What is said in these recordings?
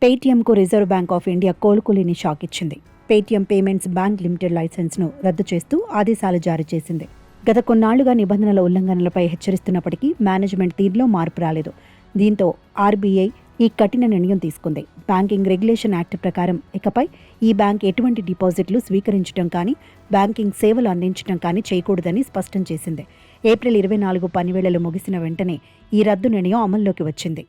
పేటీఎంకు reserve bank of India కోలుకోలేని shock ఇచ్చింది. Paytm payments bank limited లైసెన్స్ను రద్దు చేస్తూ ఆదేశాలు జారీ చేసింది. గత కొన్నాళ్లుగా నిబంధనల ఉల్లంఘనలపై హెచ్చరిస్తున్నప్పటికీ మేనేజ్మెంట్ తీరులో మార్పు రాలేదు. దీంతో ఆర్బీఐ ఈ కఠిన నిర్ణయం తీసుకుంది. బ్యాంకింగ్ రెగ్యులేషన్ యాక్ట్ ప్రకారం ఇకపై ఈ బ్యాంక్ ఎటువంటి డిపాజిట్లు స్వీకరించడం కానీ, బ్యాంకింగ్ సేవలు అందించడం కానీ చేయకూడదని స్పష్టం చేసింది. ఏప్రిల్ 24 పనివేళలు ముగిసిన వెంటనే ఈ రద్దు నిర్ణయం అమల్లోకి వచ్చింది.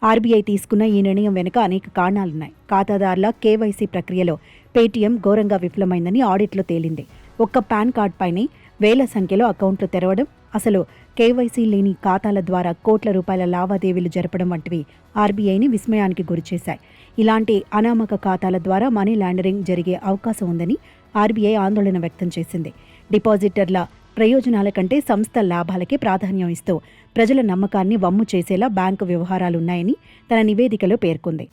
ఆర్బీఐ తీసుకున్న ఈ నిర్ణయం వెనుక అనేక కారణాలున్నాయి. ఖాతాదారుల కేవైసీ ప్రక్రియలో పేటీఎం ఘోరంగా విఫలమైందని ఆడిట్లో తేలింది. ఒక్క పాన్ కార్డ్ పైనే వేల సంఖ్యలో అకౌంట్లు తెరవడం, అసలు కేవైసీ లేని ఖాతాల ద్వారా కోట్ల రూపాయల లావాదేవీలు జరపడం వంటివి ఆర్బీఐని విస్మయానికి గురిచేశాయి. ఇలాంటి అనామక ఖాతాల ద్వారా మనీ లాండరింగ్ జరిగే అవకాశం ఉందని ఆర్బీఐ ఆందోళన వ్యక్తం చేసింది. డిపాజిటర్ల ప్రయోజనాల కంటే సంస్థ లాభాలకే ప్రాధాన్యం ఇస్తూ ప్రజల నమ్మకాన్ని వమ్ము చేసేలా బ్యాంకు వ్యవహారాలున్నాయని తన నివేదికలో పేర్కొంది.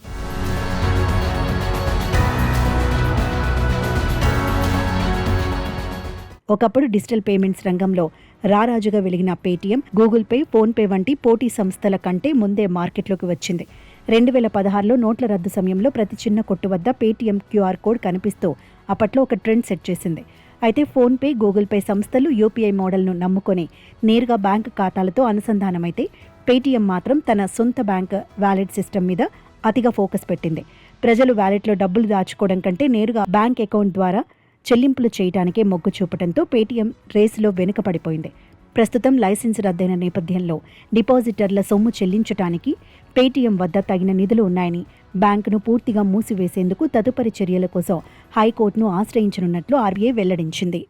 ఒకప్పుడు డిజిటల్ పేమెంట్స్ రంగంలో రారాజుగా వెలిగిన Paytm, Google pay, phone pay వంటి పోటీ సంస్థల కంటే ముందే మార్కెట్లోకి వచ్చింది. 2016లో నోట్ల రద్దు సమయంలో ప్రతి చిన్న కొట్టు వద్ద పేటీఎం క్యూఆర్ కోడ్ కనిపిస్తూ అప్పట్లో ఒక ట్రెండ్ సెట్ చేసింది. అయితే ఫోన్పే, గూగుల్ పే సంస్థలు యూపీఐ మోడల్ను నమ్ముకొని నేరుగా బ్యాంకు ఖాతాలతో అనుసంధానమైతే పేటీఎం మాత్రం తన సొంత బ్యాంక్ వ్యాలెట్ సిస్టమ్ మీద అతిగా ఫోకస్ పెట్టింది. ప్రజలు వ్యాలెట్లో డబ్బులు దాచుకోవడం కంటే నేరుగా బ్యాంక్ అకౌంట్ ద్వారా చెల్లింపులు చేయడానికే మొగ్గు చూపడంతో పేటీఎం రేసులో వెనుకపడిపోయింది. ప్రస్తుతం లైసెన్స్ రద్దయిన నేపథ్యంలో డిపాజిటర్ల సొమ్ము చెల్లించడానికి పేటీఎం వద్ద తగిన నిధులు ఉన్నాయని, బ్యాంకును పూర్తిగా మూసివేసేందుకు తదుపరి చర్యల కోసం హైకోర్టును ఆశ్రయించనున్నట్లు ఆర్బీఐ వెల్లడించింది.